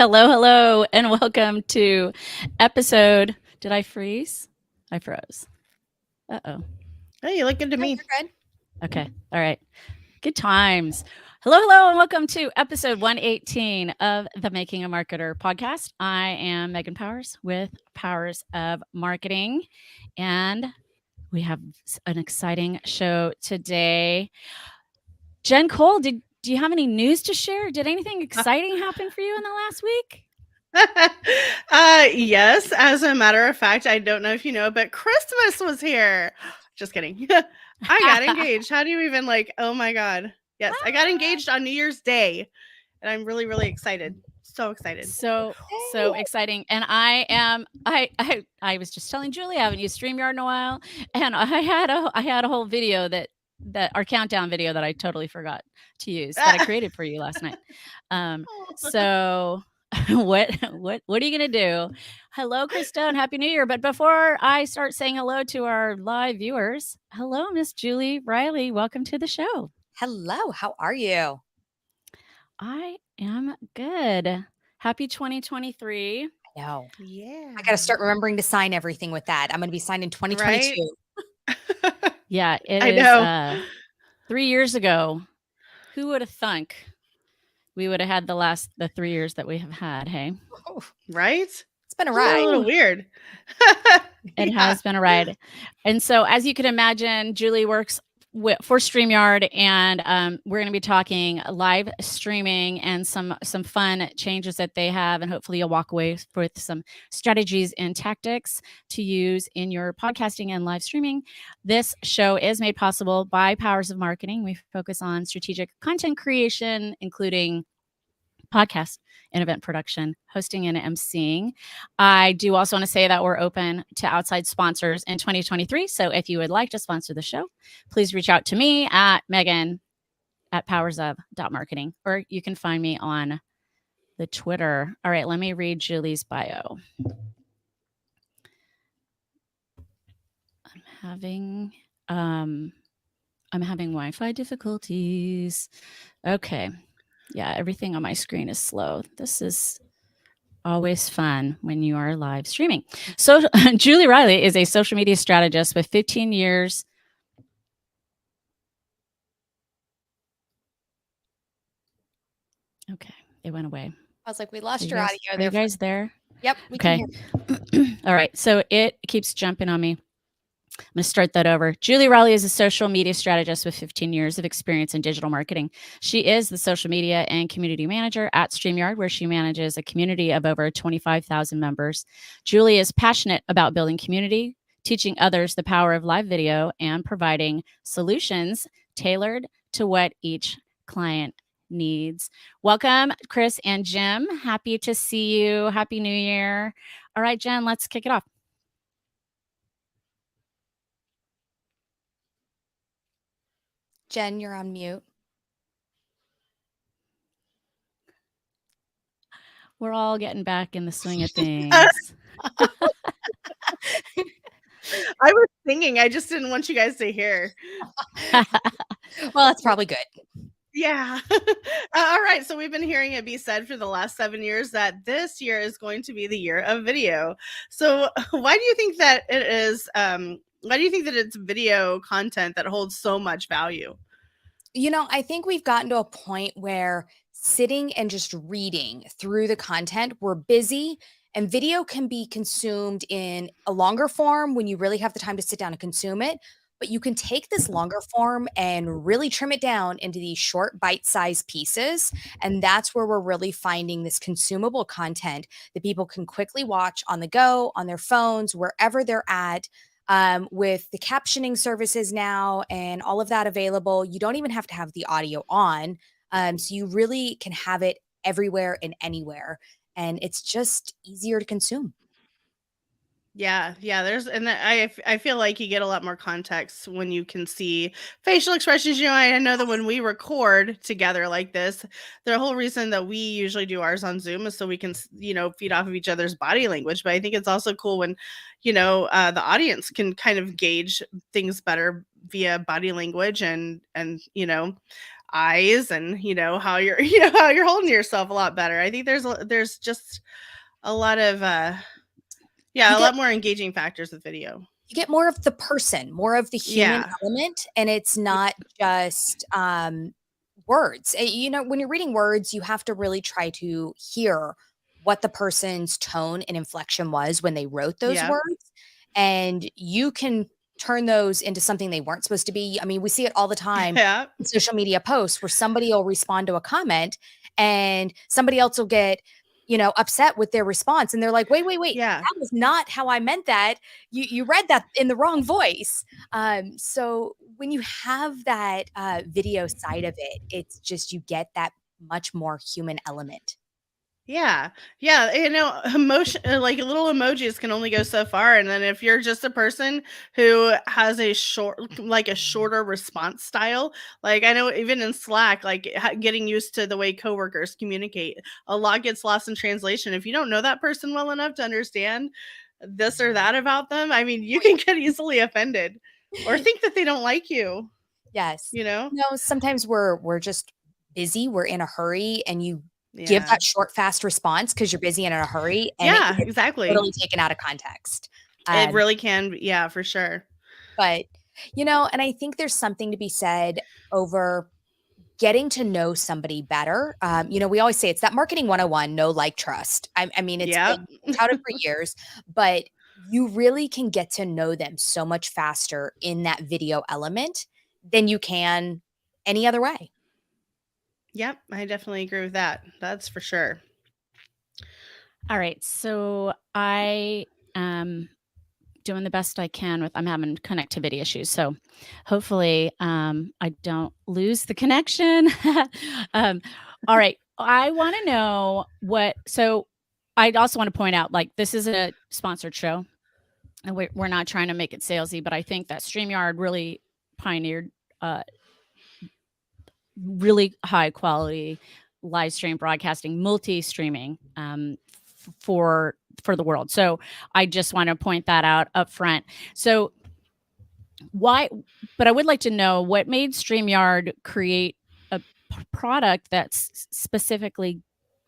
Hello, and welcome to episode. Did I freeze? I froze. Uh-oh. Hey, you look good to me. You're good. Okay. All right. Good times. Hello, and welcome to episode 118 of the Making a Marketer podcast. I am Megan Powers with Powers of Marketing, and we have an exciting show today. Jen Cole, do you have any news to share? Did anything exciting happen for you in the last week? Yes, as a matter of fact, I don't know if you know, but Christmas was here. Just kidding. I got engaged. How do you even oh my God. Yes, I got engaged on New Year's Day, and I'm really, really excited. So excited. So exciting. And I was just telling Julie, I haven't used Streamyard in a while, and I had a whole video that our countdown video that I totally forgot to use that I created for you last night. So what are you gonna do? Hello, Krista, and Happy New Year. But before I start saying hello to our live viewers, hello, Miss Julie Riley. Welcome to the show. Hello, how are you? I am good. Happy 2023. I know. Yeah. I got to start remembering to sign everything with that. I'm going to be signed in 2022. Right? Yeah, it I is know. 3 years ago. Who would have thunk we would have had the 3 years that we have had, hey? Right? It's been a A ride. little weird. It has been a ride. And so, as you can imagine, Julie works for Streamyard, and we're going to be talking live streaming and some fun changes that they have, and hopefully you'll walk away with some strategies and tactics to use in your podcasting and live streaming. This show is made possible by Powers of Marketing. We focus on strategic content creation, including podcast and event production, hosting and emceeing. I do also want to say that we're open to outside sponsors in 2023. So if you would like to sponsor the show, please reach out to me at megan@powersof.marketing, or you can find me on the Twitter. All right, let me read Julie's bio. I'm having Wi-Fi difficulties. Okay. Yeah, everything on my screen is slow. This is always fun when you are live streaming. So Julie Riley is a social media strategist with 15 years. Okay, it went away. I was like, we lost Are your audio Are there. you guys there? Yep. We Okay. can hear. All right. So it keeps jumping on me. I'm going to start that over. Julie Riley is a social media strategist with 15 years of experience in digital marketing. She is the social media and community manager at Streamyard, where she manages a community of over 25,000 members. Julie is passionate about building community, teaching others the power of live video, and providing solutions tailored to what each client needs. Welcome, Chris and Jim. Happy to see you. Happy New Year. All right, Jen, let's kick it off. Jen, you're on mute. We're all getting back in the swing of things. I was singing. I just didn't want you guys to hear. Well, that's probably good. Yeah. All right. So we've been hearing it be said for the last 7 years that this year is going to be the year of video. So why do you think that it is? Why do you think that it's video content that holds so much value? I think we've gotten to a point where sitting and just reading through the content, we're busy, and video can be consumed in a longer form when you really have the time to sit down and consume it. But you can take this longer form and really trim it down into these short bite-sized pieces. And that's where we're really finding this consumable content that people can quickly watch on the go, on their phones, wherever they're at. With the captioning services now and all of that available, you don't even have to have the audio on. So you really can have it everywhere and anywhere. And it's just easier to consume. Yeah, I feel like you get a lot more context when you can see facial expressions. I know that when we record together like this, the whole reason that we usually do ours on Zoom is so we can, feed off of each other's body language. But I think it's also cool when, the audience can kind of gauge things better via body language and eyes and how you're how you're holding yourself a lot better. I think there's just a lot of a lot more engaging factors with video. You get more of the person, more of the human element, and it's not just words. When you're reading words, you have to really try to hear what the person's tone and inflection was when they wrote those words, and you can turn those into something they weren't supposed to be. I mean, we see it all the time in social media posts where somebody will respond to a comment and somebody else will get upset with their response. And they're like, wait, that was not how I meant that. You read that in the wrong voice. So when you have that video side of it, it's just, you get that much more human element. Yeah. Emotion, like little emojis can only go so far. And then if you're just a person who has a shorter response style, like I know even in Slack, like getting used to the way coworkers communicate, a lot gets lost in translation. If you don't know that person well enough to understand this or that about them, I mean, you can get easily offended or think that they don't like you. Yes. No, sometimes we're just busy. We're in a hurry, and you give that short, fast response because you're busy and in a hurry. And exactly. Totally taken out of context. It really can. Yeah, for sure. But, and I think there's something to be said over getting to know somebody better. We always say it's that marketing 101, know, like, trust. I mean, it's been touted for years, but you really can get to know them so much faster in that video element than you can any other way. Yep, I definitely agree with that. That's for sure. All right. So I am doing the best I can I'm having connectivity issues. So hopefully I don't lose the connection. All right. I want to know so I also want to point out, like, this is a sponsored show and we're not trying to make it salesy, but I think that Streamyard really pioneered really high quality live stream broadcasting, multi-streaming for the world. So I just want to point that out up front. So but I would like to know what made Streamyard create a product that's specifically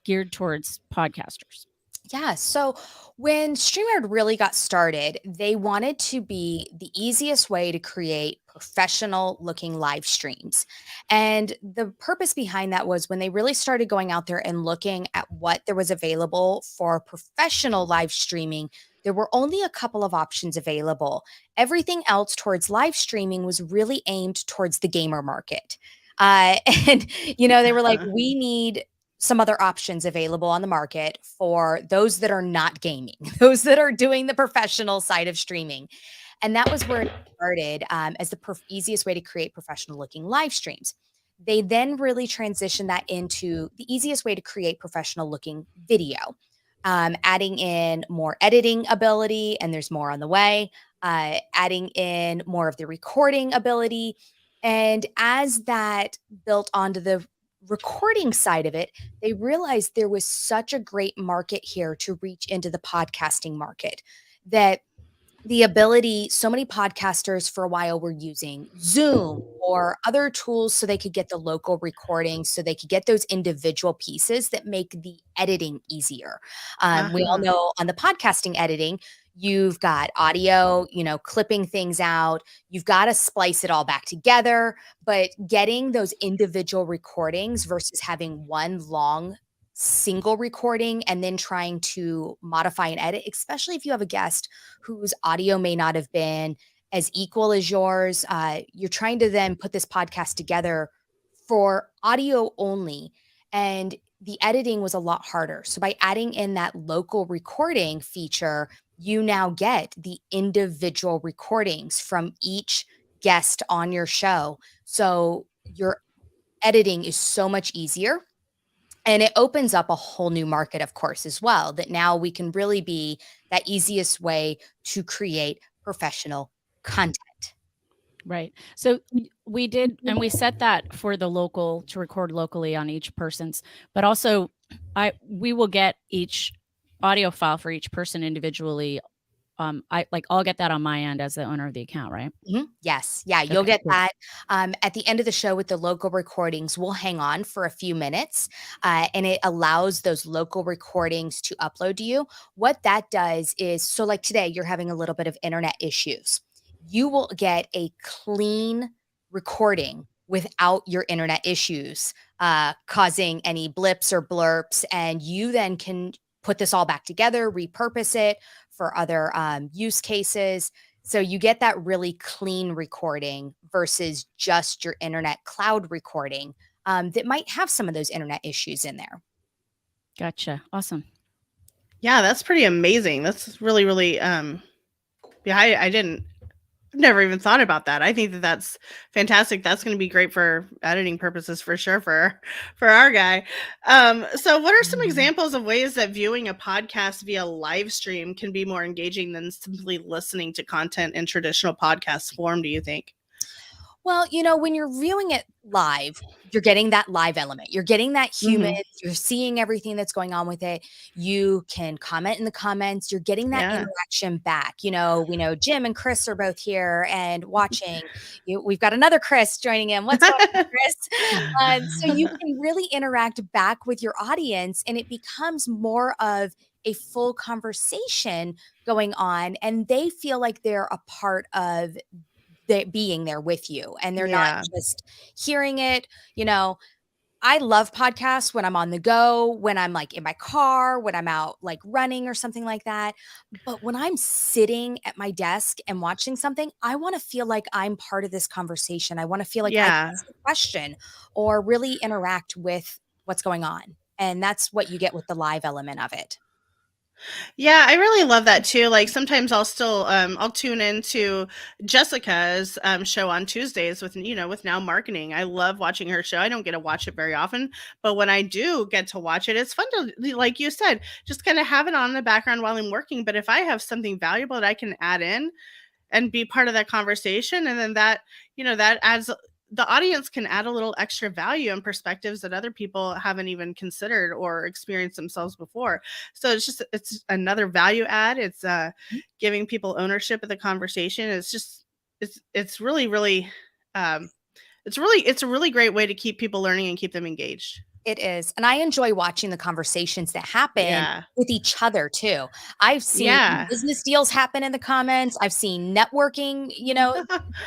geared towards podcasters. Yeah. So when StreamYard really got started, they wanted to be the easiest way to create professional looking live streams. And the purpose behind that was when they really started going out there and looking at what there was available for professional live streaming, there were only a couple of options available. Everything else towards live streaming was really aimed towards the gamer market. And, they were like, we need some other options available on the market for those that are not gaming, those that are doing the professional side of streaming. And that was where it started as the easiest way to create professional looking live streams. They then really transitioned that into the easiest way to create professional looking video, adding in more editing ability, and there's more on the way, adding in more of the recording ability. And as that built onto the recording side of it, they realized there was such a great market here to reach into the podcasting market, that the ability, so many podcasters for a while were using Zoom or other tools so they could get the local recordings, so they could get those individual pieces that make the editing easier. We all know on the podcasting editing, you've got audio, clipping things out. You've got to splice it all back together. But getting those individual recordings versus having one long single recording and then trying to modify and edit, especially if you have a guest whose audio may not have been as equal as yours. You're trying to then put this podcast together for audio only. And the editing was a lot harder. So by adding in that local recording feature, you now get the individual recordings from each guest on your show. So your editing is so much easier. And it opens up a whole new market, of course, as well, that now we can really be that easiest way to create professional content. Right. So we did, and we set that for the local to record locally on each person's, but also we will get each audio file for each person individually I'll get that on my end as the owner of the account, right? Yes. Yeah, you'll Okay, get cool. that. At the end of the show with the local recordings, we'll hang on for a few minutes, and it allows those local recordings to upload to you. What that does is, so like today, you're having a little bit of internet issues. You will get a clean recording without your internet issues causing any blips or blurps, and you then can put this all back together, repurpose it for other use cases. So you get that really clean recording versus just your internet cloud recording that might have some of those internet issues in there. Gotcha. Awesome. Yeah, that's pretty amazing. That's really, really, yeah, I've never even thought about that. I think that that's fantastic. That's going to be great for editing purposes for sure for our guy. So what are some examples of ways that viewing a podcast via live stream can be more engaging than simply listening to content in traditional podcast form, do you think? Well, when you're viewing it live, you're getting that live element. You're getting that human. Mhm. You're seeing everything that's going on with it. You can comment in the comments. You're getting that Yeah. interaction back. We know Jim and Chris are both here and watching. We've got another Chris joining in. What's going on, Chris? So you can really interact back with your audience, and it becomes more of a full conversation going on, and they feel like they're a part of being there with you, and they're not Yeah. just hearing it. I love podcasts when I'm on the go, when I'm like in my car, when I'm out like running or something like that. But when I'm sitting at my desk and watching something, I want to feel like I'm part of this conversation. I want to feel like I can Yeah. ask a question or really interact with what's going on. And that's what you get with the live element of it. Yeah, I really love that too. Like sometimes I'll tune into Jessica's show on Tuesdays with with Now Marketing. I love watching her show. I don't get to watch it very often, but when I do get to watch it, it's fun to, like you said, just kind of have it on in the background while I'm working. But if I have something valuable that I can add in and be part of that conversation, and then that adds, the audience can add a little extra value and perspectives that other people haven't even considered or experienced themselves before. So it's another value add. It's giving people ownership of the conversation. It's really, really, it's a really great way to keep people learning and keep them engaged. It is. And I enjoy watching the conversations that happen Yeah. with each other too. I've seen Yeah. business deals happen in the comments. I've seen networking,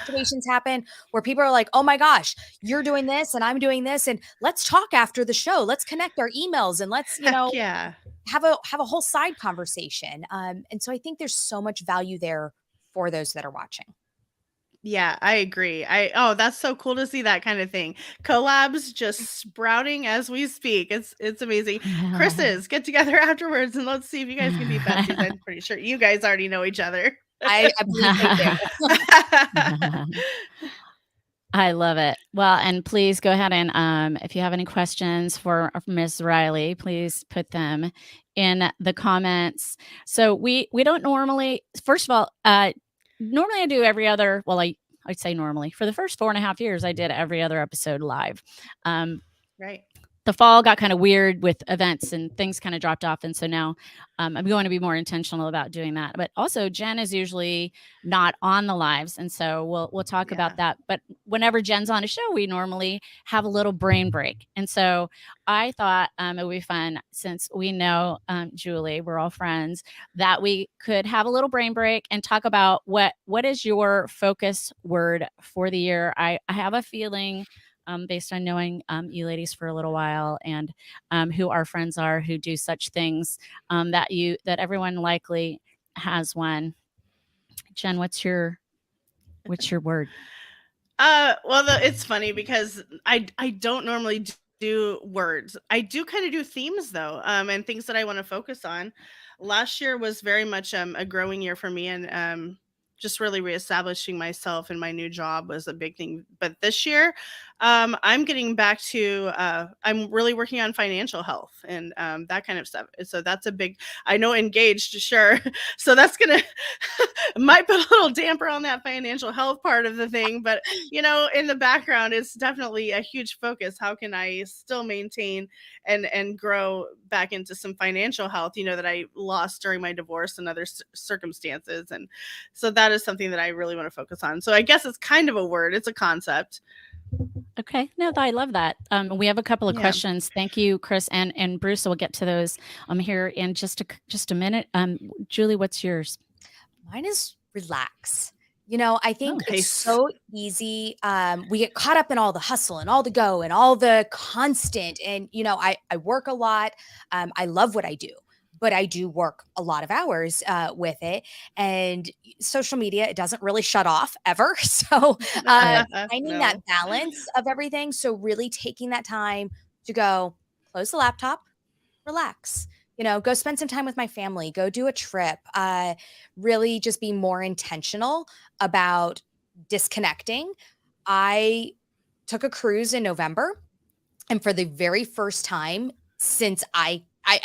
situations happen where people are like, "Oh my gosh, you're doing this and I'm doing this, and let's talk after the show. Let's connect our emails and let's, Heck yeah. have a whole side conversation." And so I think there's so much value there for those that are watching. Yeah, I agree. That's so cool to see that kind of thing. Collabs just sprouting as we speak. It's amazing. Chris's, get together afterwards and let's see if you guys can be besties. I'm pretty sure you guys already know each other. I believe they do. I love it. Well, and please go ahead and if you have any questions for Ms. Riley, please put them in the comments. So we don't normally, first of all, normally I do every other, well, I'd say normally. For the first 4.5 years, I did every other episode live. Right. The fall got kind of weird with events and things kind of dropped off. And so now I'm going to be more intentional about doing that. But also Jen is usually not on the lives. And so we'll talk about that. But whenever Jen's on a show, we normally have a little brain break. And so I thought it would be fun, since we know Julie, we're all friends, that we could have a little brain break and talk about what is your focus word for the year. I have a feeling, based on knowing you ladies for a little while, and who our friends are who do such things, that everyone likely has one. Jen, what's your word? It's funny because I don't normally do words. I do kind of do themes though, and things that I want to focus on. Last year was very much a growing year for me, and just really reestablishing myself in my new job was a big thing. But this year, I'm getting back to I'm really working on financial health and that kind of stuff. So that's a big, I know, engaged, sure. So that's gonna might put a little damper on that financial health part of the thing, but in the background, it's definitely a huge focus. How can I still maintain and grow back into some financial health, that I lost during my divorce and other circumstances. And so that is something that I really want to focus on. So I guess it's kind of a word, it's a concept. Okay. No, I love that. We have a couple of Yeah. questions. Thank you, Chris and Bruce. So we'll get to those here in just a minute. Julie, what's yours? Mine is relax. I think Nice. it's so easy. We get caught up in all the hustle and all the go and all the constant. And, I work a lot. I love what I do, but I do work a lot of hours with it. And social media, it doesn't really shut off ever. So finding No. that balance of everything. So really taking that time to go close the laptop, relax. Go spend some time with my family, go do a trip, really just be more intentional about disconnecting. I took a cruise in November, and for the very first time since I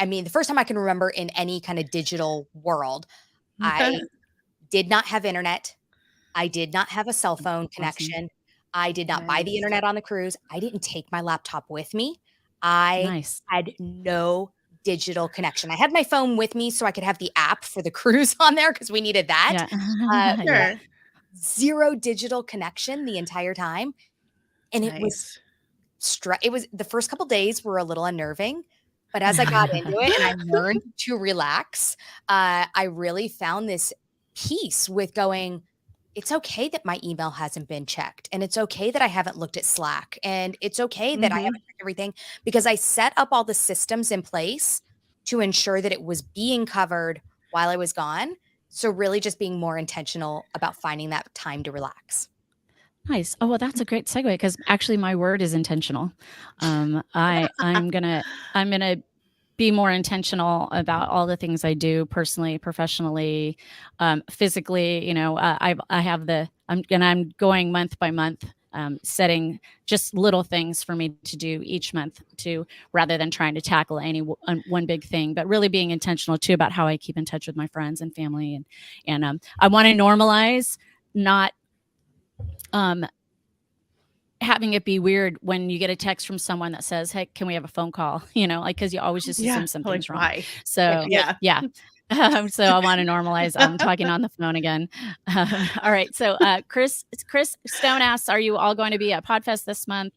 mean, the first time I can remember in any kind of digital world, I did not have internet. I did not have a cell phone connection. I did not buy the internet on the cruise. I didn't take my laptop with me. I had no digital connection. I had my phone with me so I could have the app for the cruise on there because we needed that. Sure. Zero digital connection the entire time. And it was the first couple days were a little unnerving, but as I got into it and I learned to relax, I really found this peace with going, it's okay that my email hasn't been checked, and it's okay that I haven't looked at Slack, and it's okay that I haven't checked everything, because I set up all the systems in place to ensure that it was being covered while I was gone. So really just being more intentional about finding that time to relax. Nice. Oh, well, that's a great segue because actually my word is intentional. I'm gonna be more intentional about all the things I do personally, professionally, physically. I'm going month by month, setting just little things for me to do each month rather than trying to tackle one big thing, but really being intentional too about how I keep in touch with my friends and family. And I want to normalize not having it be weird when you get a text from someone that says, "Hey, can we have a phone call?" Because you always just assume something's wrong. Why? So yeah. So I want to normalize talking on the phone again. All right. So Chris Stone asks, "Are you all going to be at Podfest this month?"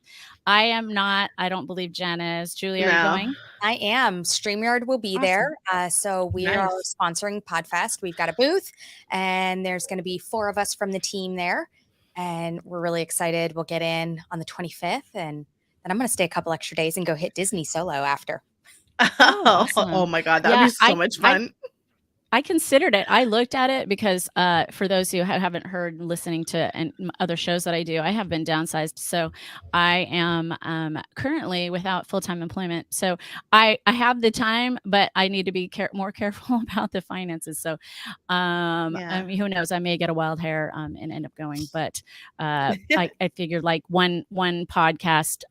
I am not. I don't believe Jen is. Julie, are you going? I am. Streamyard will be there. So we are sponsoring Podfest. We've got a booth, and there's going to be 4 of us from the team there. And we're really excited. We'll get in on the 25th, and then I'm going to stay a couple extra days and go hit Disney solo after. Awesome. Oh my God. That would be so much fun. I considered it. I looked at it because for those who haven't heard listening to other shows that I do, I have been downsized. So I am currently without full-time employment. So I have the time, but I need to be more careful about the finances. So who knows? I may get a wild hair and end up going. But I figured like one podcast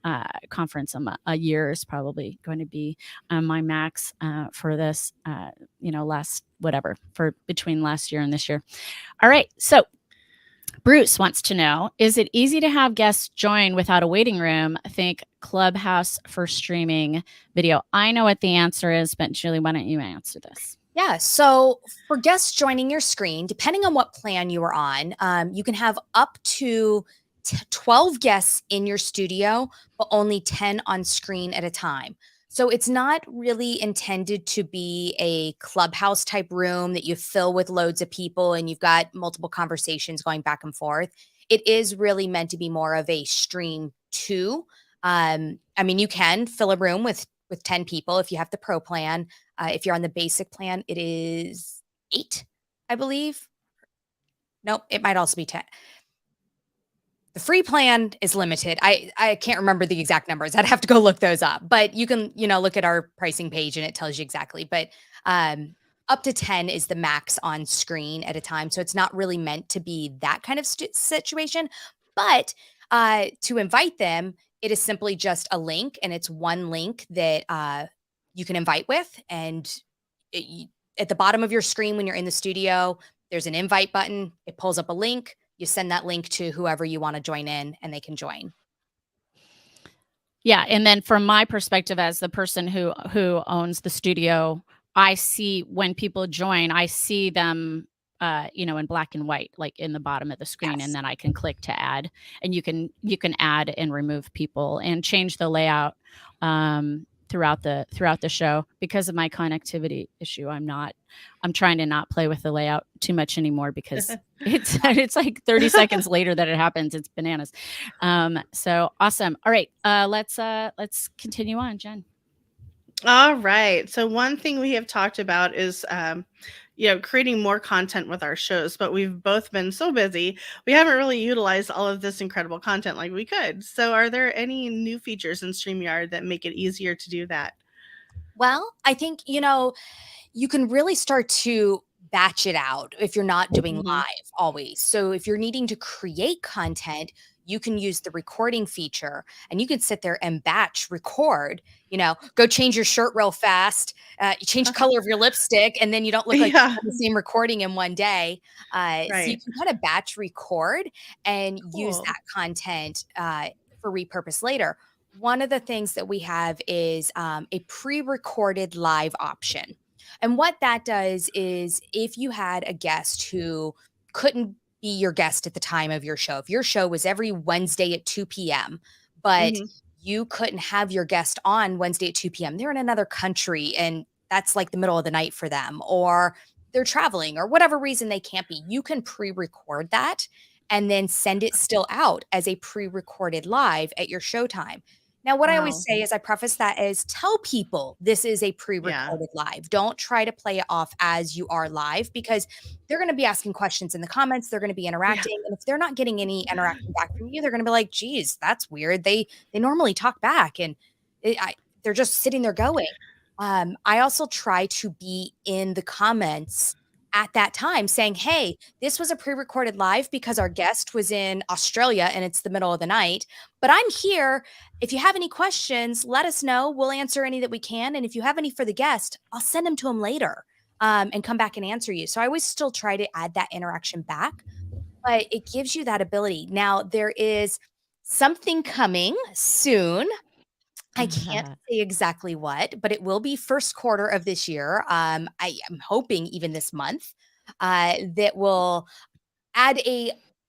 conference a year is probably going to be my max for this, for between last year and this year. All right. So Bruce wants to know, is it easy to have guests join without a waiting room? Think Clubhouse for streaming video. I know what the answer is, but Julie, why don't you answer this? Yeah. So for guests joining your screen, depending on what plan you are on, you can have up to 12 guests in your studio, but only 10 on screen at a time. So it's not really intended to be a Clubhouse type room that you fill with loads of people and you've got multiple conversations going back and forth. It is really meant to be more of a stream too. I mean, you can fill a room with 10 people if you have the pro plan. If you're on the basic plan, it is 8, I believe. Nope, it might also be 10. The free plan is limited. I can't remember the exact numbers. I'd have to go look those up, but you can, look at our pricing page and it tells you exactly. But up to 10 is the max on screen at a time. So it's not really meant to be that kind of situation. But To invite them, it is simply just a link, and it's one link that you can invite with. And at the bottom of your screen when you're in the studio, there's an invite button. It pulls up a link. You send that link to whoever you want to join in, and they can join. Yeah, and then from my perspective as the person who owns the studio, I see when people join, I see them in black and white, like in the bottom of the screen, Yes. and then I can click to add, and you can add and remove people and change the layout throughout the show. Because of my connectivity issue, I'm trying to not play with the layout too much anymore, because it's like 30 seconds later that it happens. It's bananas. So awesome. All right, let's continue on, Jen. All right. So one thing we have talked about is creating more content with our shows, but we've both been so busy, we haven't really utilized all of this incredible content like we could. So are there any new features in StreamYard that make it easier to do that? Well, I think, you can really start to batch it out if you're not doing live always. So if you're needing to create content, you can use the recording feature, and you can sit there and batch record, go change your shirt real fast, you change the color of your lipstick, and then you don't look like you have the same recording in one day. So you can kind of batch record and use that content for repurpose later. One of the things that we have is a pre-recorded live option. And what that does is, if you had a guest who couldn't be your guest at the time of your show, if your show was every Wednesday at 2 p.m., but you couldn't have your guest on Wednesday at 2 p.m., they're in another country and that's like the middle of the night for them, or they're traveling, or whatever reason they can't be, you can pre-record that and then send it still out as a pre-recorded live at your showtime. Now, what I always say is, I preface that as, tell people this is a pre-recorded live. Don't try to play it off as you are live, because they're going to be asking questions in the comments. They're going to be interacting. And if they're not getting any interaction back from you, they're going to be like, geez, that's weird. They normally talk back, and they're just sitting there going. I also try to be in the comments at that time saying, hey, this was a pre-recorded live because our guest was in Australia and it's the middle of the night, but I'm here. If you have any questions, let us know. We'll answer any that we can. And if you have any for the guest, I'll send them to him later and come back and answer you. So I always still try to add that interaction back, but it gives you that ability. Now, there is something coming soon. I can't say exactly what, but it will be first quarter of this year. I am hoping even this month, that will add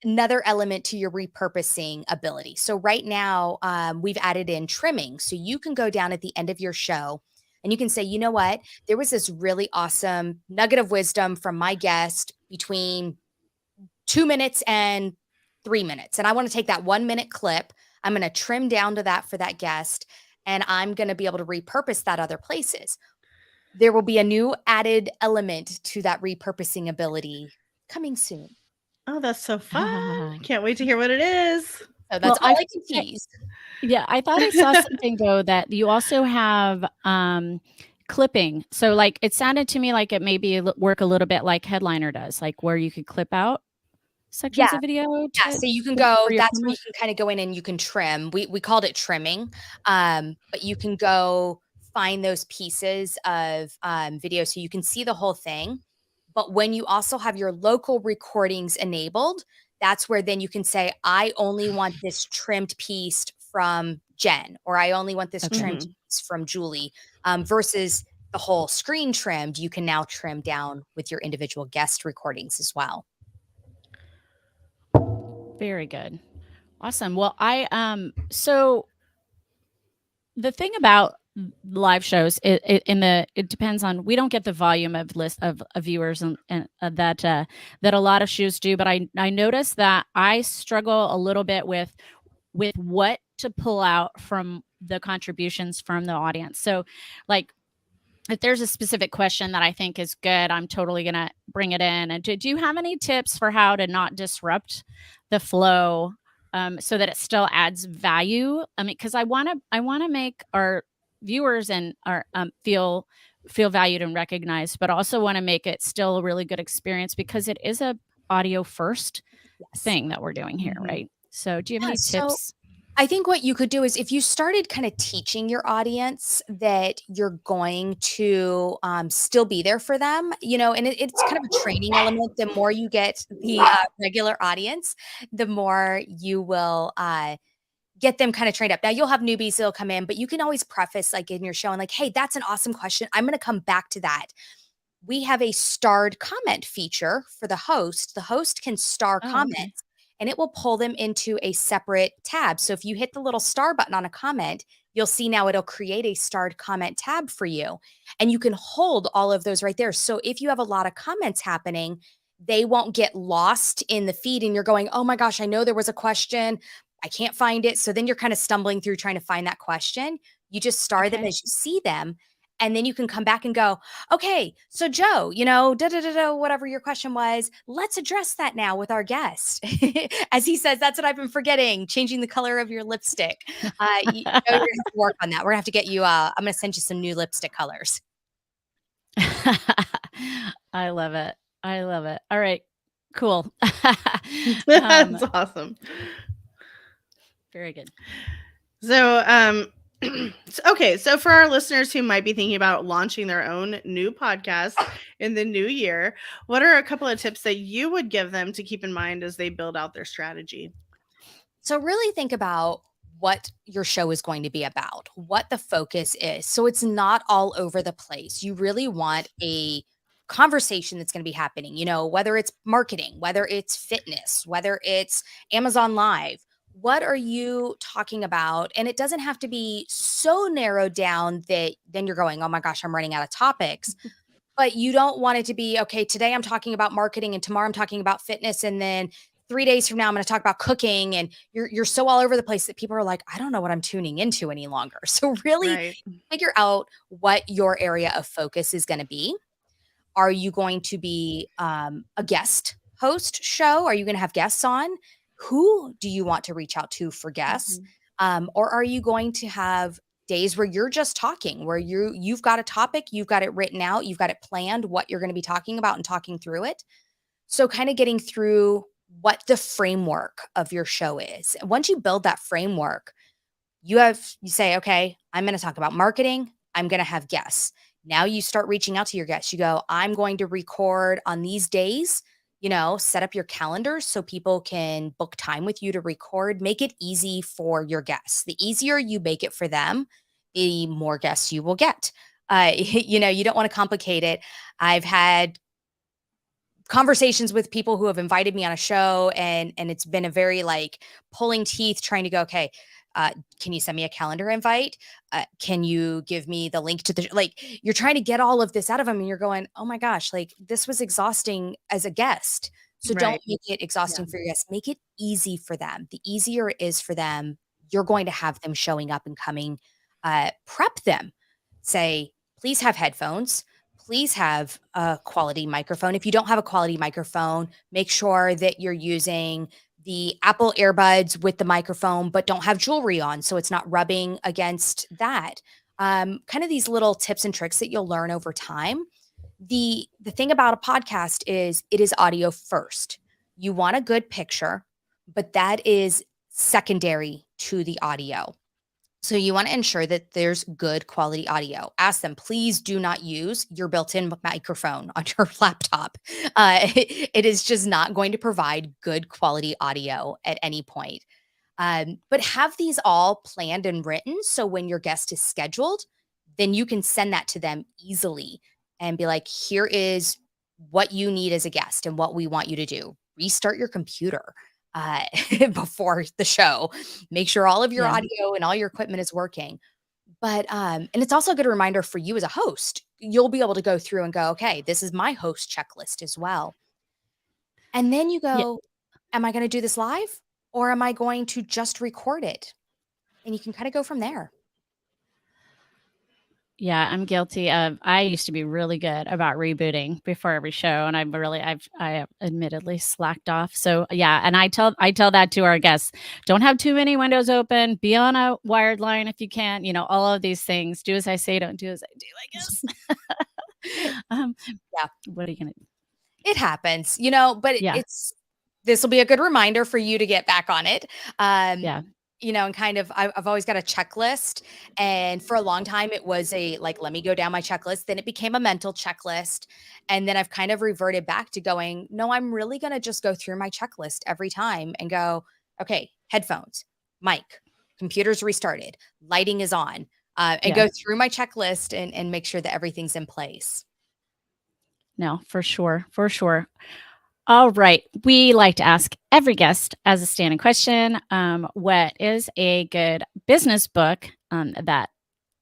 another element to your repurposing ability. So right now, we've added in trimming. So you can go down at the end of your show and you can say, you know what? There was this really awesome nugget of wisdom from my guest between 2 minutes and 3 minutes. And I want to take that 1 minute clip. I'm going to trim down to that for that guest, and I'm going to be able to repurpose that other places. There will be a new added element to that repurposing ability coming soon. Oh, that's so fun. Can't wait to hear what it is. So that's all I can tease. Yeah, I thought I saw something, though, that you also have clipping. So like, it sounded to me like it maybe work a little bit like Headliner does, like where you could clip out sections of video. Yeah, so you can go, that's where you can kind of go in and you can trim. We called it trimming, but you can go find those pieces of video so you can see the whole thing. But when you also have your local recordings enabled, that's where then you can say, I only want this trimmed piece from Jen, or I only want this trimmed piece from Julie, versus the whole screen trimmed. You can now trim down with your individual guest recordings as well. Very good. Awesome. Well, so the thing about live shows, it depends on, we don't get the volume of list of viewers and that a lot of shows do, but I noticed that I struggle a little bit with what to pull out from the contributions from the audience. So like, if there's a specific question that I think is good, I'm totally going to bring it in. And do you have any tips for how to not disrupt the flow so that it still adds value? I mean, because I want to make our viewers and our feel valued and recognized, but also want to make it still a really good experience, because it is a audio first thing that we're doing here, right? So do you have any So tips? I think what you could do is if you started kind of teaching your audience that you're going to still be there for them, and it's kind of a training element. The more you get the regular audience, the more you will get them kind of trained up. Now you'll have newbies that'll come in, but you can always preface like in your show and like, hey, that's an awesome question. I'm going to come back to that. We have a starred comment feature for the host. The host can star Oh, comments okay. and it will pull them into a separate tab. So if you hit the little star button on a comment, you'll see now it'll create a starred comment tab for you. And you can hold all of those right there. So if you have a lot of comments happening, they won't get lost in the feed and you're going, oh my gosh, I know there was a question. I can't find it. So then you're kind of stumbling through trying to find that question. You just star them Okay. as you see them. And then you can come back and go, okay, so Joe, whatever your question was, let's address that now with our guest. As he says, that's what I've been forgetting, changing the color of your lipstick. You're going to have to work on that. We're going to have to get you, I'm going to send you some new lipstick colors. I love it. I love it. All right, cool. That's awesome. Very good. So, okay. So for our listeners who might be thinking about launching their own new podcast in the new year, what are a couple of tips that you would give them to keep in mind as they build out their strategy? So really think about what your show is going to be about, what the focus is. So it's not all over the place. You really want a conversation that's going to be happening, whether it's marketing, whether it's fitness, whether it's Amazon Live. What are you talking about? And it doesn't have to be so narrowed down that then you're going, oh my gosh, I'm running out of topics. But you don't want it to be, okay, today I'm talking about marketing and tomorrow I'm talking about fitness. And then 3 days from now, I'm going to talk about cooking. And you're so all over the place that people are like, I don't know what I'm tuning into any longer. So really figure out what your area of focus is going to be. Are you going to be a guest host show? Are you going to have guests on? Who do you want to reach out to for guests? Or are you going to have days where you're just talking, where you've got a topic, you've got it written out, you've got it planned, what you're going to be talking about and talking through it. So kind of getting through what the framework of your show is. Once you build that framework, you say, okay, I'm going to talk about marketing. I'm going to have guests. Now you start reaching out to your guests. You go, I'm going to record on these days, set up your calendars so people can book time with you to record. Make it easy for your guests. The easier you make it for them, the more guests you will get. You don't want to complicate it. I've had conversations with people who have invited me on a show and it's been a very like pulling teeth trying to go, okay, can you send me a calendar invite? Can you give me the link to the, you're trying to get all of this out of them and you're going, oh my gosh, this was exhausting as a guest. So don't make it exhausting for your guests. Make it easy for them. The easier it is for them, you're going to have them showing up and coming. Prep them. Say, please have headphones. Please have a quality microphone. If you don't have a quality microphone, make sure that you're using the Apple earbuds with the microphone, but don't have jewelry on so it's not rubbing against that. Kind of these little tips and tricks that you'll learn over time. The thing about a podcast is it is audio first. You want a good picture, but that is secondary to the audio. So you want to ensure that there's good quality audio. Ask them, please do not use your built-in microphone on your laptop. It is just not going to provide good quality audio at any point. But have these all planned and written. So when your guest is scheduled, then you can send that to them easily and be like, here is what you need as a guest and what we want you to do. Restart your computer. Before the show, make sure all of your audio and all your equipment is working. But, and it's also a good reminder for you as a host. You'll be able to go through and go, okay, this is my host checklist as well. And then you go, am I going to do this live or am I going to just record it? And you can kind of go from there. Yeah, I'm guilty of. I used to be really good about rebooting before every show, and I have admittedly slacked off. So yeah, and I tell that to our guests: don't have too many windows open. Be on a wired line if you can. All of these things. Do as I say, don't do as I do. I guess. Yeah. What are you gonna do? It happens, but it's this will be a good reminder for you to get back on it. Yeah. You know, and kind of, I've always got a checklist. And for a long time, it was like, let me go down my checklist. Then it became a mental checklist. And then I've kind of reverted back to going, no, I'm really going to just go through my checklist every time and go, okay, headphones, mic, computer's restarted, lighting is on, and go through my checklist and make sure that everything's in place. No, for sure. For sure. All right. We like to ask every guest as a standing question, what is a good business book that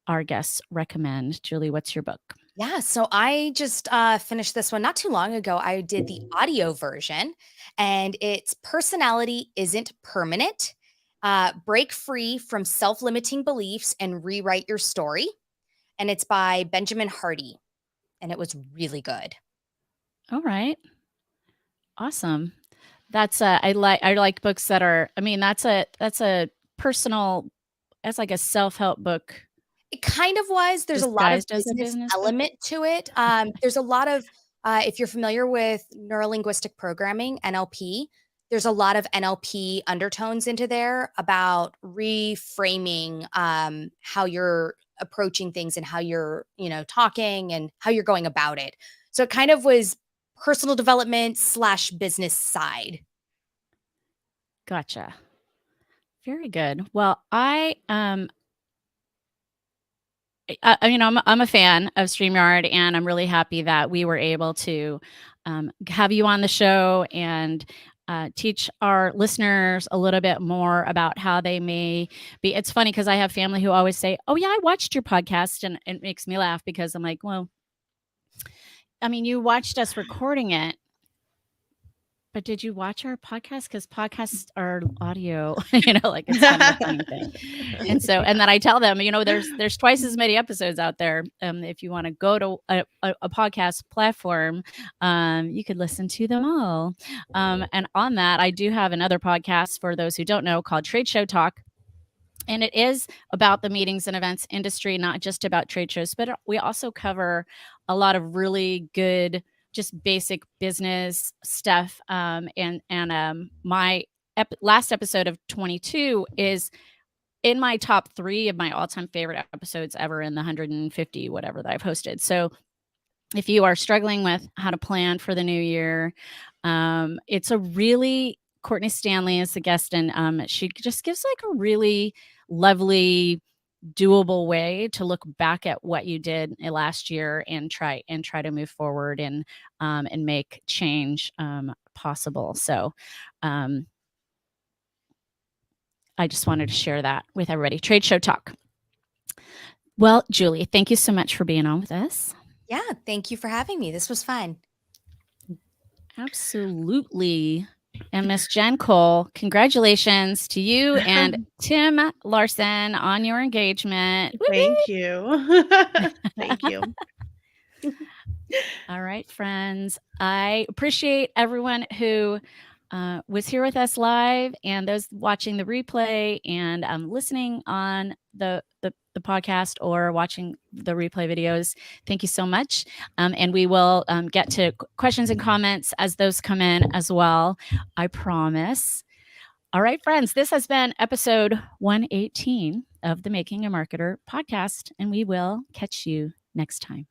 our guests recommend? Julie, what's your book? Yeah, so I just finished this one not too long ago. I did the audio version, and it's Personality Isn't Permanent. Break Free from Self-Limiting Beliefs and Rewrite Your Story. And it's by Benjamin Hardy, and it was really good. All right. Awesome. That's I like books that are, I mean, that's a personal, that's like a self-help book. It kind of was. There's a lot of Disguised as a business business book? element to it. There's a lot of, if you're familiar with neurolinguistic programming, NLP, there's a lot of NLP undertones into there about reframing how you're approaching things and how you're, talking and how you're going about it. So it kind of was personal development / business side. Gotcha. Very good. Well, I'm a fan of StreamYard, and I'm really happy that we were able to have you on the show and teach our listeners a little bit more about how they may be. It's funny because I have family who always say, "Oh yeah, I watched your podcast," and it makes me laugh because I'm like, well, I mean, you watched us recording it, but did you watch our podcast? Because podcasts are audio, like it's kind of a funny thing. And then I tell them, there's twice as many episodes out there. If you want to go to a podcast platform, you could listen to them all. And on that, I do have another podcast for those who don't know called Trade Show Talk. And it is about the meetings and events industry, not just about trade shows, but we also cover a lot of really good, just basic business stuff. My last episode of 22 is in my top 3 of my all-time favorite episodes ever in the 150 whatever that I've hosted. So if you are struggling with how to plan for the new year, it's a really, Courtney Stanley is the guest, and she just gives like a really lovely, doable way to look back at what you did last year and try to move forward and make change possible. So I just wanted to share that with everybody. Trade Show Talk. Well, Julie, thank you so much for being on with us. Yeah, thank you for having me. This was fun. Absolutely. And Miss Jen Cole, congratulations to you and Tim Larson on your engagement. Thank you. Thank you. All right, friends. I appreciate everyone who was here with us live and those watching the replay and listening on the podcast or watching the replay videos. Thank you so much. And we will get to questions and comments as those come in as well. I promise. All right, friends, this has been episode 118 of the Making a Marketer podcast, and we will catch you next time.